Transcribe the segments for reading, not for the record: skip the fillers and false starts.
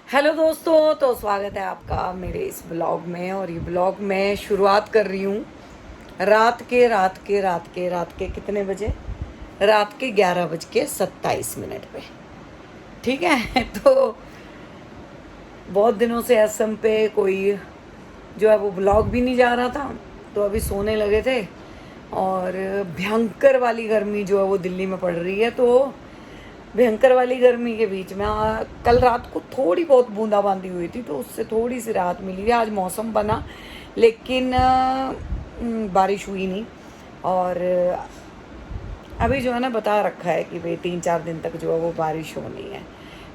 Hello दोस्तों, तो स्वागत है आपका मेरे इस ब्लॉग में। और ये ब्लॉग मैं शुरुआत कर रही हूँ रात के कितने बजे? रात के 11:27 पे। ठीक है। तो बहुत दिनों से असम पे कोई जो है वो ब्लॉग भी नहीं जा रहा था, तो अभी सोने लगे थे। और भयंकर वाली गर्मी जो है वो दिल्ली में पड़ रही है। तो भयंकर वाली गर्मी के बीच में कल रात को थोड़ी बहुत बूंदाबांदी हुई थी, तो उससे थोड़ी सी राहत मिली है। आज मौसम बना, लेकिन बारिश हुई नहीं। और अभी जो है ना बता रखा है कि भाई 3-4 दिन तक जो है वो बारिश होनी है।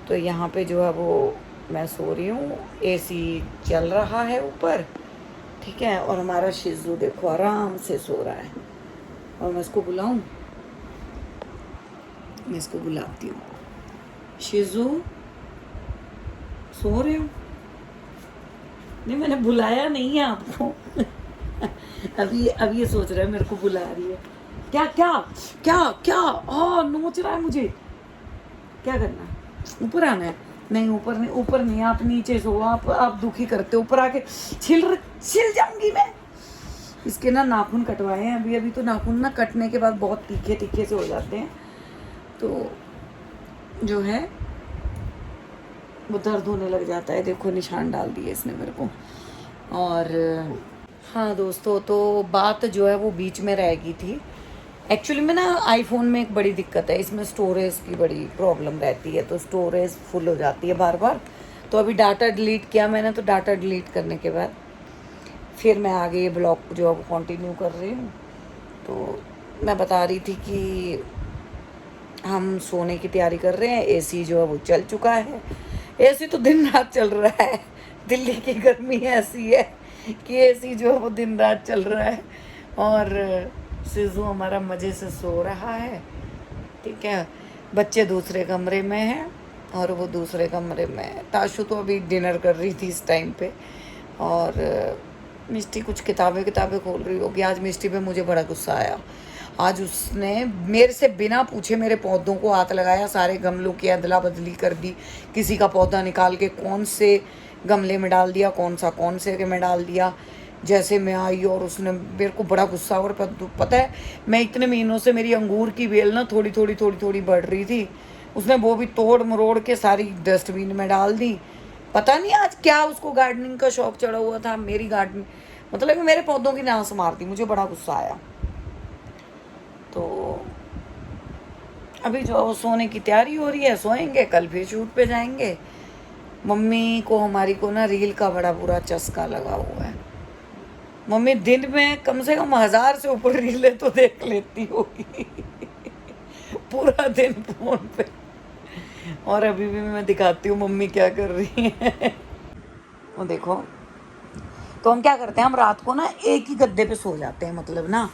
तो यहाँ पे जो है वो मैं सो रही हूँ, एसी चल रहा है ऊपर। ठीक है। और हमारा शिजू देखो आराम से सो रहा है। और मैं इसको बुलाती हूँ। शिजू, सो रहे हो? नहीं, मैंने बुलाया नहीं है आपको। अभी ये सोच रहा है मेरे को बुला रही है। क्या क्या क्या क्या? नोच रहा है मुझे। क्या करना है? ऊपर आना है? नहीं, ऊपर नहीं, आप नीचे सो। आप दुखी करते हो। ऊपर आके छिल जाऊंगी मैं। इसके ना नाखून कटवाए हैं अभी अभी। तो नाखून ना कटने के बाद बहुत तीखे तीखे से हो जाते हैं, तो जो है वो दर्द होने लग जाता है। देखो निशान डाल दिए इसने मेरे को। और हाँ दोस्तों, तो बात जो है वो बीच में रह गई थी। एक्चुअली में ना आईफोन में एक बड़ी दिक्कत है, इसमें स्टोरेज की बड़ी प्रॉब्लम रहती है। तो स्टोरेज फुल हो जाती है बार बार। तो अभी डाटा डिलीट किया मैंने, तो डाटा डिलीट करने के बाद फिर मैं आगे ये ब्लॉग जो है वो कंटिन्यू कर रही हूँ। तो मैं बता रही थी कि हम सोने की तैयारी कर रहे हैं। एसी जो है वो चल चुका है। एसी तो दिन रात चल रहा है। दिल्ली की गर्मी ऐसी है कि एसी जो है वो दिन रात चल रहा है। और सिजू हमारा मज़े से सो रहा है। ठीक है। बच्चे दूसरे कमरे में हैं और वो दूसरे कमरे में है। ताशु तो अभी डिनर कर रही थी इस टाइम पे। और मिष्टी कुछ किताबें खोल रही होगी। आज मिष्टी पे मुझे बड़ा गुस्सा आया। आज उसने मेरे से बिना पूछे मेरे पौधों को हाथ लगाया, सारे गमलों की अदला बदली कर दी। किसी का पौधा निकाल के कौन से गमले में डाल दिया, कौन से में डाल दिया। जैसे मैं आई और उसने मेरे को बड़ा गुस्सा। और पता है, मैं इतने महीनों से मेरी अंगूर की बेल ना थोड़ी बढ़ रही थी, उसने वो भी तोड़ मरोड़ के सारी डस्टबिन में डाल दी। पता नहीं आज क्या उसको गार्डनिंग का शौक चढ़ा हुआ था। मेरी गार्डनिंग मतलब कि मेरे पौधों की नाश मारती। मुझे बड़ा गुस्सा आया। तो अभी जो सोने की तैयारी हो रही है, सोएंगे, कल फिर शूट पे जाएंगे। मम्मी को हमारी को ना रील का बड़ा बुरा चस्का लगा हुआ है। मम्मी दिन में कम से कम 1000 से ऊपर रीलें तो देख लेती होगी। पूरा दिन फोन पे। और अभी भी मैं दिखाती हूँ मम्मी क्या कर रही है। वो देखो। तो हम क्या करते हैं, हम रात को ना एक ही गद्दे पे सो जाते हैं। मतलब ना,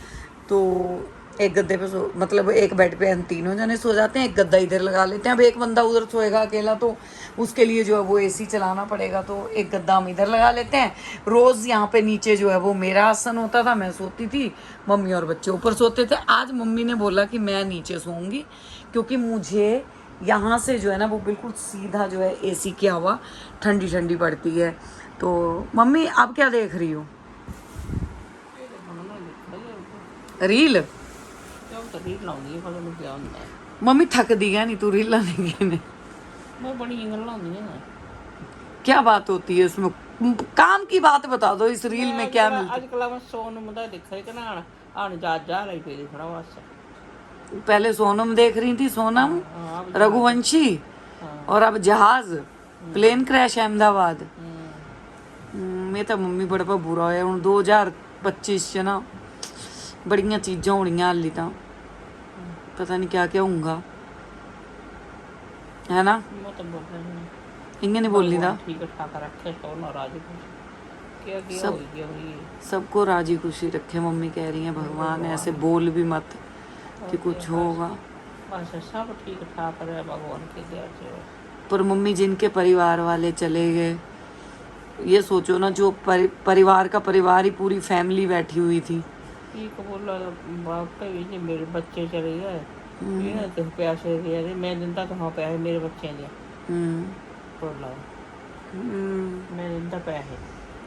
तो एक गद्दे पे सो मतलब एक बेड पे हम तीनों जने सो जाते हैं। एक गद्दा इधर लगा लेते हैं। अब एक बंदा उधर सोएगा अकेला, तो उसके लिए जो है वो एसी चलाना पड़ेगा। तो एक गद्दा हम इधर लगा लेते हैं। रोज़ यहाँ पे नीचे जो है वो मेरा आसन होता था, मैं सोती थी। मम्मी और बच्चे ऊपर सोते थे। आज मम्मी ने बोला कि मैं नीचे सोऊंगी, क्योंकि मुझे यहाँ से जो है ना वो बिल्कुल सीधा जो है एसी की हवा ठंडी ठंडी पड़ती है। तो मम्मी आप क्या देख रही हो? रील? मम्मी थक दी है नहीं तू रील नहीं? क्या बात होती है इसमें? काम की बात बता दो। इस रील में क्या मिलता है? पहले सोनम देख रही थी, सोनम रघुवंशी। और अब जहाज प्लेन क्रैश अहमदाबाद। मैं तो मम्मी बड़ा बुरा होया हूँ 2025 च ना बड़िया चीज़ां होनियां हाली तो पता नहीं क्या क्या होगा, है ना? इयां नहीं बोली था। सबको राजी खुशी रखे मम्मी कह रही है भगवान। ऐसे बोल भी मत कि कुछ होगा। सब ठीक ठाक रहे भगवान की दया से। पर मम्मी जिनके परिवार वाले चले गए, ये सोचो ना, जो परिवार का परिवार ही पूरी फैमिली बैठी हुई थी। मेरे बच्चे चले गए, तो प्यासे मैं दिन तक वहाँ पे आए मेरे बच्चे ने। मैं दिंदा पैसे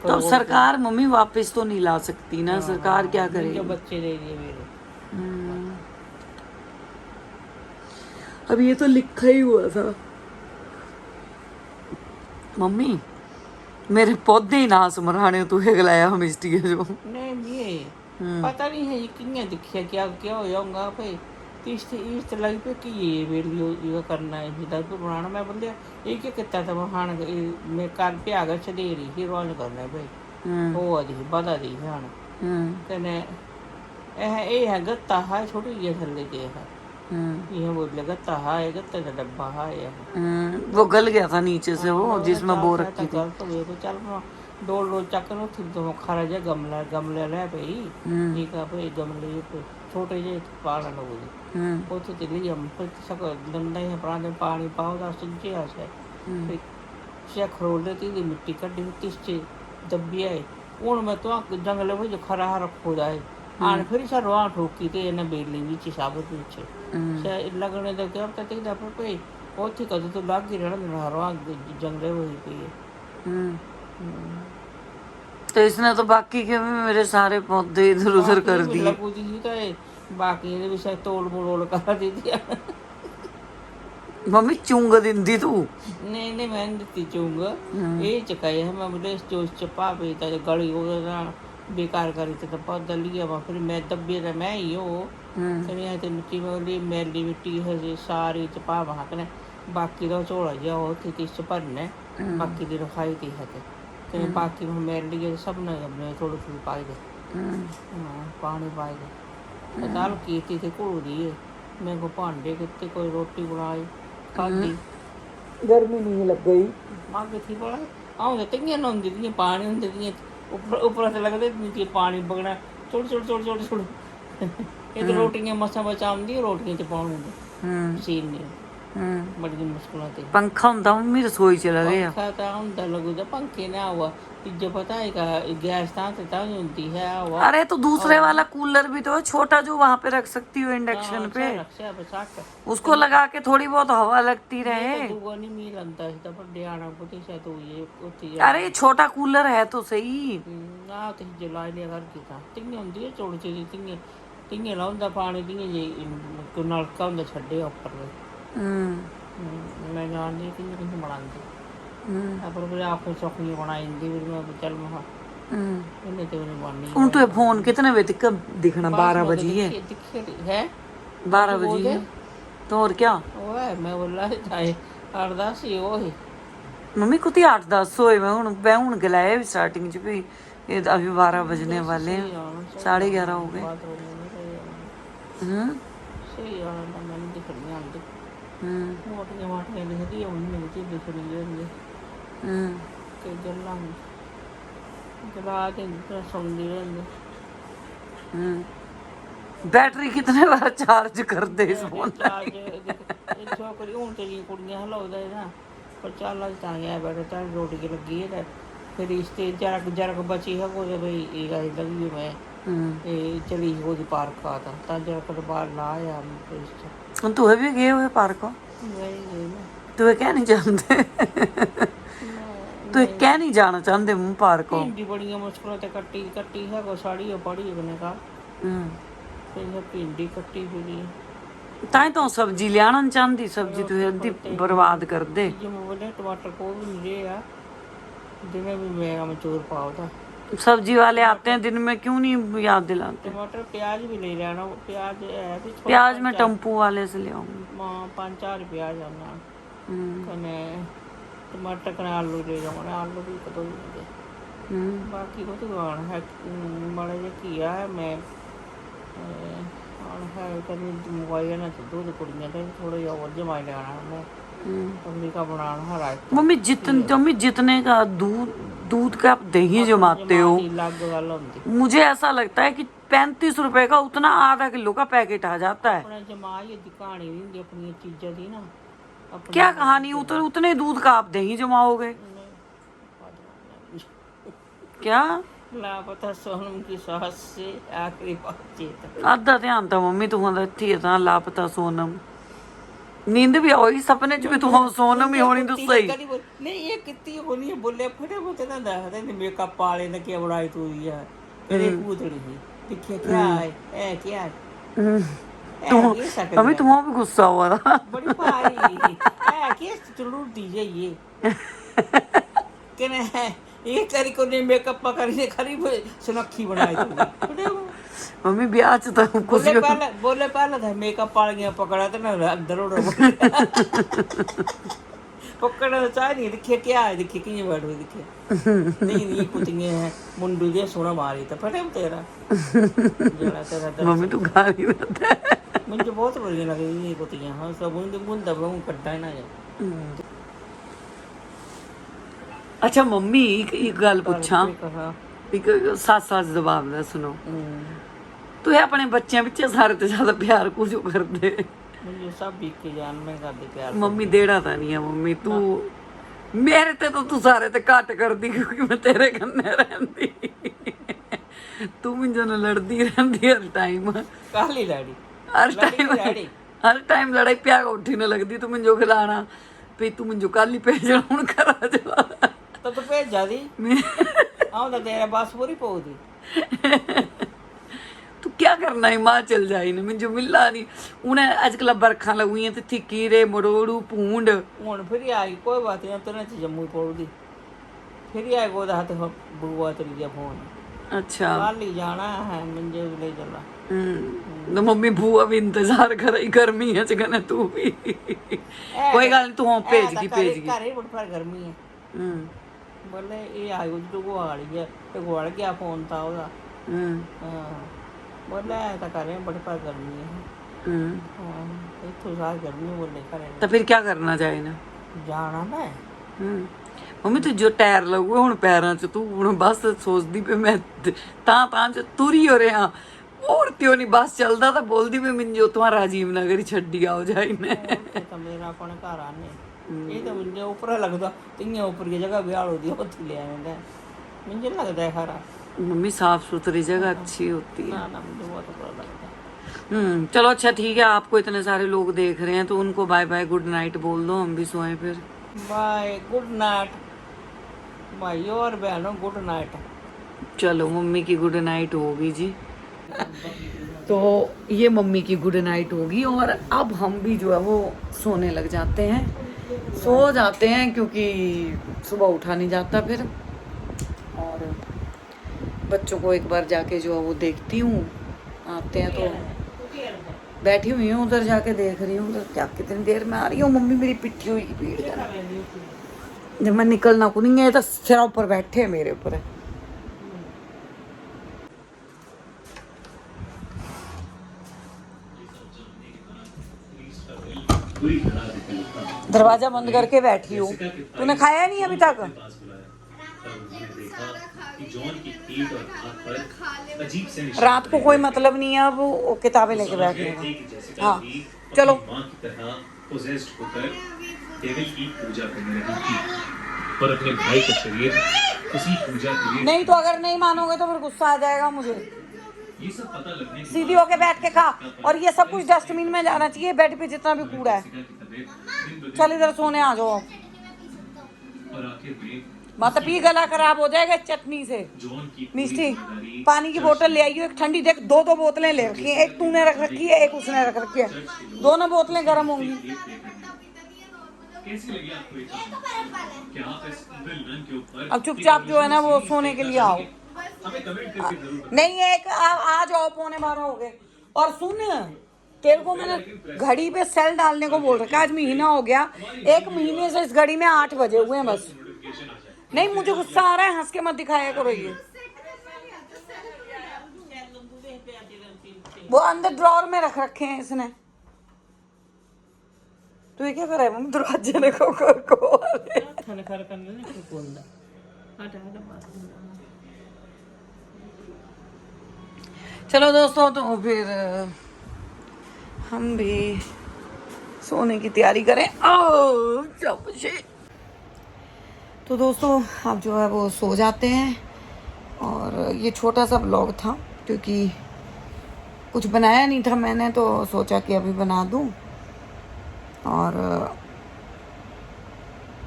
तो सरकार मम्मी वापस तो नहीं ला सकती ना, सरकार क्या जो करेगी। बच्चे दे दिए मेरे। अब ये तो लिखा ही हुआ था। मम्मी मेरे पौधे ही ना समराने तू गलाया हम इसलिए जो नहीं ये पता नहीं है ये किन्ने दिखिया क्या क्या हो जाऊंगा भाई इस लगी पे कि ये वीडियो ये करना है जिधर पे बनाना मैं बोल ये क्या कितना था वहां मैं कर पे आ गया चले रही ही रोल करना है भाई वो आदि बता दी हां कने ਇਹ ਹੈ ਗੱਤਾ ਹੈ छोटी ਜਿਹੀ थल्ले के है ये बोल लगा गत्ता है गत्ते का डब्बा है वो गल गया था नीचे से वो जिसमें बो रखी थी। गल तो ये तो चल डोल डोल चक नो थी तो खरा जा गमला गमले ले भई ठीक है भाई गमले पे छोटे जे पालन हो गए वो तो दिल्ली हम फिर सक दंदा है प्राण पानी पाओ दा सुझे आसे से खरोल देती दी मिट्टी कड्डी मिट्टी से दबिया है ਹੁਣ ਮੈਂ ਤਾਂ ਜੰਗਲੇ ਵਿੱਚ ਖਰਾ ਰੱਖੋ ਜਾਏ ਆਣ ਫਿਰ ਸਰਵਾ ਠੋਕੀ ਤੇ ਇਹਨੇ ਬੇਲੀ ਵਿੱਚ ਸਾਬਤ ਵਿੱਚ ਸੇ ਲੱਗਣੇ ਦਾ ਕਿਹਾ ਤਾਂ ਤੇ ਦਾ ਪਈ ਉੱਥੇ ਕਦੋਂ ਤੋਂ ਲੱਗ ਹੀ ਰਹਿਣਾ ਹਰਵਾ ਜੰਗਲੇ ਹੋਈ ਪਈ तो इसने तो बाकी के भी मेरे सारे पौधे इधर उधर कर दिए। लगू दी तो बाकी ਇਹਦੇ ਵਿੱਚ ਤੋੜ ਮੋੜ ਕਰ ਦਿੱਤੀ मम्मी चूंग दिंदी तू नहीं नहीं मैं ਦਿੱਤੀ ਚੁੰਗ ਇਹ ਚਕਾਏ ਹੈ ਮੈਂ ਬਲੇ ਜੋ ਚਪਾ ਪਈ ਤਾਂ ਗਲੀ ਉਹਦਾ बेकार करी तो पौधा लिया वहाँ फिर मैं दबे तो मैं ही हो कहीं तो मिट्टी में मैली मिट्टी है सारी चपा वहाँ कने बाकी तो झोला जा थी किस भरना बाकी दी रखाई थी है कहीं बाकी में मैली है सब ने अपने थोड़ी थोड़ी पाई दे पानी पाई दे दाल की थी घोल दी है मैं को भांडे कितने कोई रोटी बनाई खाधी गर्मी नहीं लग गई मग थी बड़ा आऊँ तियां नौंदी थी पानी होंगे थी ऊपर ऊपर से लगते नीचे पानी बगना छोड़ छोड़ छोड़ छोड़ छोड़ ये तो रोटियां मसा बचाऊंगी रोटियां च पाऊंगी मशीन नहीं बड़ी मुश्किल होती पंखा हुंदा मम्मी रसोई च लगे पंखा तो हुंदा लगूदा पंखे ना हुआ जो पता है का गैस ता होती है हुआ अरे तो दूसरे वाला कूलर भी तो है छोटा जो वहाँ पे रख सकती हो इंडक्शन पे उसको लगा के थोड़ी बहुत हवा लगती रहे। नहीं मिल अंदा है पर डियाना को तो शायद ये होती है। अरे छोटा कूलर है तो सही ना तो जला लिया कर की था तिंगे हुंदी है छोड़ ची तिंगे तिंगे लाउंदा पानी तिंगे ये नलका हुंदा छड्डे ऊपर मैं जान नहीं तिंगे किसे बनांदी पर फिर आपको चौकी बनाई दी फिर मैं चल महा इन्हें तो नहीं बननी उन तो फोन कितने बजे तक दिखना 12 बजे है 12 बजे तो और क्या ओए मैं बोला चाहे 8-10 ही हो ही मम्मी कुछ 8-10 होए मैं हुन गलाया भी स्टार्टिंग च भी ये अभी 12 बजने वाले हैं 11:30 हो गए सही आना मैंने दिखनी आंदी मोटियां मोटियां दिखदी है उन्हें मुझे दिखनी है के गल्ला जला के सुनदी रहंदी बैटरी कितने बार चार्ज कर दे इस फोन छोकरी हूँ तेरी कुड़ियां हलाउदा है ना पर चल ता गया बैठे चल रोटी की लगी है फिर इसते जरक जरक बची है को भाई एक आई लगी मैं चली वो पार्क आता ता जरक बाहर ला आया तू भी गए हुए पार्क तू क्या नहीं जानते तो क्या नहीं जाना चाहते मुंह पार्क को भिंडी बड़ी मुश्किल से कट्टी कट्टी है को साड़ी पड़ी है का फिर भिंडी कट्टी फिरी ताई तो सब्जी लियाना चाहती सब्जी तू अद्धी बर्बाद कर दे जो बोले टमाटर को भी मिले आ जिन्हें भी मैं अमचूर पाओ था सब्जी वाले आते हैं दिन में क्यों नहीं याद दिलाते टमाटर प्याज भी ले लेना प्याज है भी प्याज मैं टम्पू वाले से ले आऊंगी 5-4 प्याज आना कने टमाटर कने आलू ले जाऊंगा आलू भी कदों दे बाकी को तो आना है बड़ा जे किया है मैं और है कभी मोबाइल ना तो दूध कुड़ियां तो थोड़ा और जमाई लेना मैं अम्मी का बनाना है रात मम्मी जितने का दूध का आप दही जमाते हो मुझे ऐसा लगता है कि 35 रुपए का उतना आधा किलो का पैकेट आ जाता है अपना जमा ये कहानी नहीं अपनी चीजें थी ना क्या कहानी उतने दूध का आप दही जमाओगे क्या लापता सोनम की सास से आखिरी बातचीत आधा ध्यान था मम्मी तुम्हारा थी था लापता सोनम नींद भी आई सपने च भी तू हम सोन भी होनी तो सही नहीं ये कितनी होनी है बोले फटे फटे ना दसदे ने मेकअप वाले ने क्या बनाई तू यार तेरे कूदड़ी ही देखिए क्या है ए क्या है मम्मी तुम्हारा भी गुस्सा हुआ था बड़ी भारी है क्या चलू दी जाइए कहने ये करी को ने मेकअप करी ने खरी सुनखी बनाई तू मम्मी ब्याह च तो कुछ बोले पहले था मेकअप वालियां पकड़ा तो ना अंदर उड़ पकड़ा तो चाह नहीं दिखे क्या है दिखे किए बैठ हुए दिखे नहीं कुतियां हैं मुंडू दे सोना मारी तो फटे तेरा जड़ा तेरा मम्मी तू गाली मत मुझे बहुत बढ़िया लगी ये कुतियां हां सब बूंद दबा कट्टा ना जा अच्छा मम्मी एक गल पूछा एक सच जवाब दे सुनो तू अपने बच्चों पिछे सारे तो ज्यादा प्यार कुछ कर दे मुझे सब बीक के जान में कर दे प्यार मम्मी देड़ा तो नहीं है मम्मी तू मेरे ते तो तू सारे ते घट कर दी क्योंकि मैं तेरे कन्ने रहंदी तू मुझे ना लड़दी रहंदी हर टाइम काली लड़ी हर टाइम लड़ाई प्यार उठी ना लगदी तू मुझे खिलाना पे तू मुझे कल ही भेजना हुन करा जा तो तू भेज जा दी आओ तो तेरा बस पूरी पौदी तू क्या करना हिमाचल जाई ने मुझे मिलना नहीं उन्हें आजकल बरखा लगुई हैं ते कीड़े मरोड़ू पूंड हुन फिर आई कोई बात नहीं तेरे च जम्मू पौदी फिर आई गोदा हाथ बुआ तेरी दिया फोन अच्छा कल ही जाना है मुझे ले चला तो मम्मी बुआ भी इंतजार कर रही गर्मी है जगह तू भी कोई गल नहीं तू हम भेज की घरे बड़ पर गर्मी है बोले ये आई तो गुआड़ी है ते गुआड़ गया फोन था ओदा हां बोले तो करे बड़ पर गर्मी है हां इतो सार गर्मी बोले करे तो फिर क्या करना चाहिए ना जाना मैं मम्मी तू जो टायर लगू हुन पैरां च तू हुन बस सोचदी पे मैं तां च तुरी हो रहा और त्यों नहीं बस चलदा तो बोलदी भी मिंजो तुम्हारा राजीव नगर ही छड्डी आओ जाई ने तो मेरा अपन घर आने ये तो मुझे ऊपर लगदा तियां ऊपर की जगह ब्याह होती ओथे ले आएंगे मुझे लगता है खरा मम्मी साफ सुथरी जगह अच्छी होती है ना मुझे बहुत बुरा लगता है चलो अच्छा ठीक है आपको इतने सारे लोग देख रहे हैं तो उनको बाय बाय गुड नाइट बोल दो हम भी सोएं फिर बाय गुड नाइट भाई और बहनों गुड नाइट चलो मम्मी की गुड नाइट होगी जी तो ये मम्मी की गुड नाइट होगी और अब हम भी जो है वो सोने लग जाते हैं सो जाते हैं क्योंकि सुबह उठा नहीं जाता फिर और बच्चों को एक बार जाके जो है वो देखती हूँ आते हैं तो बैठी हुई हूँ उधर जाके देख रही हूँ उधर क्या कितनी देर में आ रही हूँ मम्मी मेरी पिट्ठी हुई की पीड़ कर जब मैं निकलना को नहीं है तो सिरा ऊपर बैठे मेरे ऊपर दरवाजा बंद करके बैठी हूँ तूने खाया नहीं अभी तक रात को कोई मतलब नहीं है अब वो किताबें लेके बैठने का हाँ चलो पर अपने भाई का शरीर उसी पूजा के लिए नहीं तो अगर नहीं मानोगे तो फिर गुस्सा आ जाएगा मुझे ये सब पता लगने सीधी होके बैठ के खा और ये सब कुछ डस्टबिन में जाना चाहिए बेड पे जितना भी कूड़ा है चल इधर सोने आ जाओ और आखिर में मत पी गला खराब हो जाएगा चटनी से मिष्टी पानी की बोतल ले आइयो एक ठंडी देख दो बोतलें ले रखी हैं एक तूने रख रखी है एक उसने रख रखी है दोनों बोतलें गर्म होंगी कैसी लगी आपको ये क्या आप इस विलन के ऊपर अब चुपचाप जो है ना वो सोने के लिए आओ हमें कमेंट करके जरूर नहीं एक आ जाओ 11:45 हो गए और सुन तेरे को मैंने घड़ी पे सेल डालने को बोल रखा आज महीना हो गया 1 महीने से इस घड़ी में 8 बजे हुए हैं बस नहीं मुझे गुस्सा आ रहा है हंस के मत दिखाया करो ये वो अंदर ड्रॉर में रख रखे हैं इसने तू ये क्या कर रहा है मम्मी दरवाजे ने को खाने खा करने ने कोंदा हटा बात चलो दोस्तों तो फिर हम भी सोने की तैयारी करें तो दोस्तों अब जो है वो सो जाते हैं और ये छोटा सा ब्लॉग था क्योंकि कुछ बनाया नहीं था मैंने तो सोचा कि अभी बना दूं और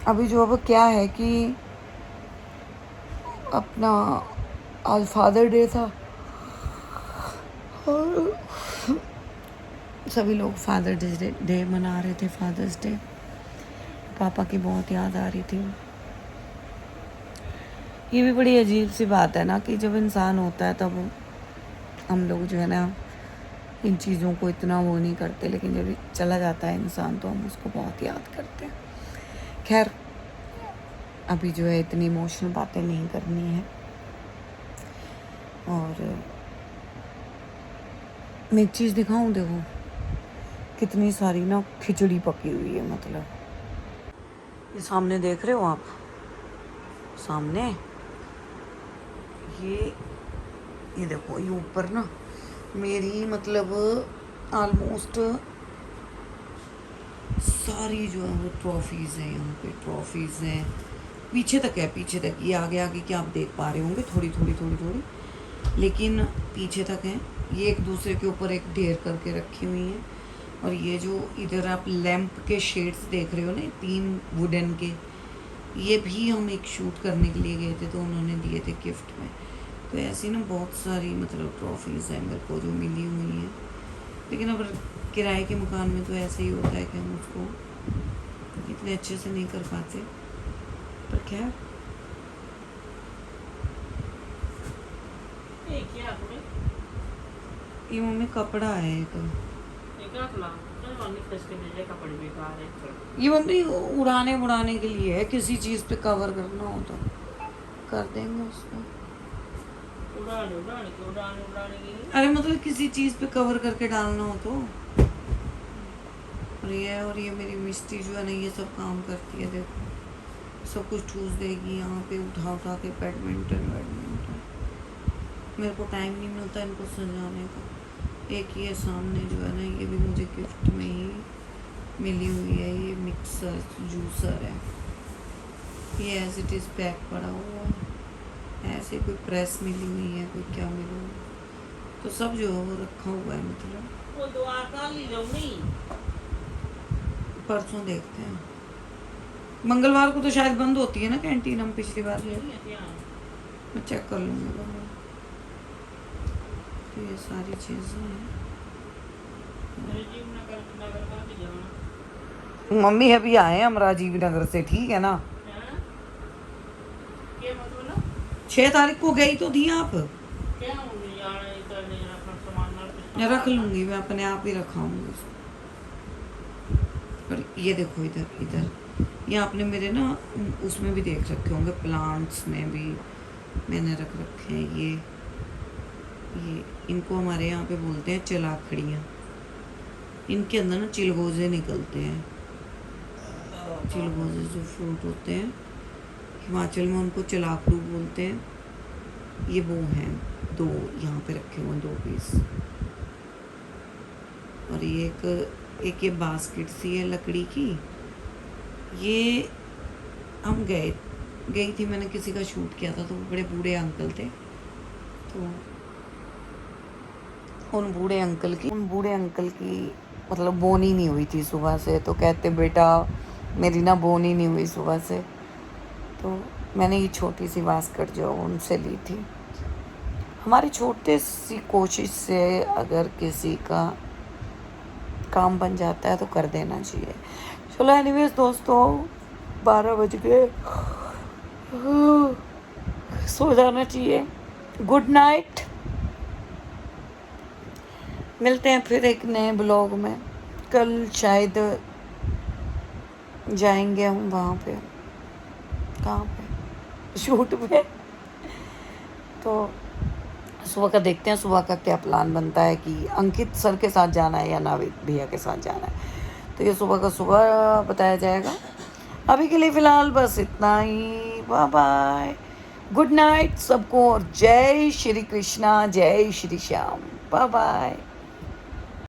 अभी जो अब क्या है कि अपना आज फादर डे था और सभी लोग फादर डे मना रहे थे, फादर्स डे। पापा की बहुत याद आ रही थी। ये भी बड़ी अजीब सी बात है ना कि जब इंसान होता है तब हम लोग जो है ना इन चीज़ों को इतना वो नहीं करते, लेकिन जब चला जाता है इंसान तो हम उसको बहुत याद करते हैं। खैर अभी जो है इतनी इमोशनल बातें नहीं करनी है। और मैं एक चीज़ दिखाऊं, देखो कितनी सारी ना खिचड़ी पकी हुई है। मतलब ये सामने देख रहे हो आप, सामने ये देखो, ये ऊपर ना मेरी मतलब ऑलमोस्ट सारी जो है वो ट्रॉफीज़ हैं। यहाँ पे ट्रॉफीज़ हैं, पीछे तक है, पीछे तक। ये आगे आगे क्या आप देख पा रहे होंगे, थोड़ी थोड़ी, लेकिन पीछे तक है। ये एक दूसरे के ऊपर एक ढेर करके रखी हुई हैं। और ये जो इधर आप लैंप के शेड्स देख रहे हो ना, 3 वुडन के, ये भी हम एक शूट करने के लिए गए थे तो उन्होंने दिए थे गिफ्ट में। तो ऐसी ना बहुत सारी मतलब ट्रॉफीज़ हैं मेरे को जो मिली हुई हैं। लेकिन अब किराए के मकान में तो ऐसे ही होता है कि हम उसको इतने अच्छे से नहीं कर पाते। पर क्या ये मम्मी कपड़ा है एक, ये मम्मी उड़ाने के लिए है, किसी चीज़ पे कवर करना हो तो कर देंगे उसको। अरे मतलब किसी चीज़ पे कवर करके डालना हो तो। और ये मेरी मिस्त्री जो है ना ये सब काम करती है। देखो सब कुछ ठूस देगी यहाँ पे, उठा के बैडमिंटन। मेरे को टाइम नहीं मिलता इनको सजाने का। एक ये सामने जो है ना ये भी मुझे गिफ्ट में ही मिली हुई है। ये मिक्सर जूसर है, ये एज इट इज़ पैक पड़ा हुआ है। ऐसे कोई प्रेस मिली हुई है, कोई क्या मिला हुआ, तो सब जो है वो रखा हुआ है। मतलब वो द्वार का ली लो नहीं, परसों देखते हैं। मंगलवार को तो शायद बंद होती है ना कैंटीन, हम पिछली बार गए। मैं चेक कर लूँगा। तो ये सारी चीज़ें हैं। मम्मी अभी आए हम राजीव नगर से, ठीक है ना। 6 तारीख को गई तो थी आप। रख लूँगी मैं, अपने आप ही रखाऊंगी उसको। पर ये देखो इधर ये आपने मेरे ना उसमें भी देख रखे होंगे, प्लांट्स में भी मैंने रख रखे हैं। ये इनको हमारे यहाँ पे बोलते हैं चलाखड़ियाँ। इनके अंदर ना चिलगोजे निकलते हैं। चिलगोजे जो फ्रूट होते हैं, हिमाचल में उनको चलाकड़ू बोलते हैं। ये वो हैं 2 यहाँ पे रखे हुए हैं, 2 पीस। और ये एक ये बास्केट सी है लकड़ी की। ये हम गई थी, मैंने किसी का शूट किया था तो वो बड़े बूढ़े अंकल थे। तो उन बूढ़े अंकल की मतलब बोनी नहीं हुई थी सुबह से। तो कहते बेटा मेरी ना बोनी नहीं हुई सुबह से। तो मैंने ये छोटी सी बास्केट जो उनसे ली थी। हमारी छोटी सी कोशिश से अगर किसी का काम बन जाता है तो कर देना चाहिए। चलो एनीवेज दोस्तों 12 बज गए, सो जाना चाहिए। गुड नाइट, मिलते हैं फिर एक नए ब्लॉग में। कल शायद जाएंगे हम वहाँ पे, कहाँ पे, शूट पे। तो सुबह का देखते हैं, सुबह का क्या प्लान बनता है कि अंकित सर के साथ जाना है या नाविक भैया के साथ जाना है। तो ये सुबह का सुबह बताया जाएगा। अभी के लिए फ़िलहाल बस इतना ही। बाय बाय, गुड नाइट सबको, और जय श्री कृष्णा, जय श्री श्याम। Bye bye.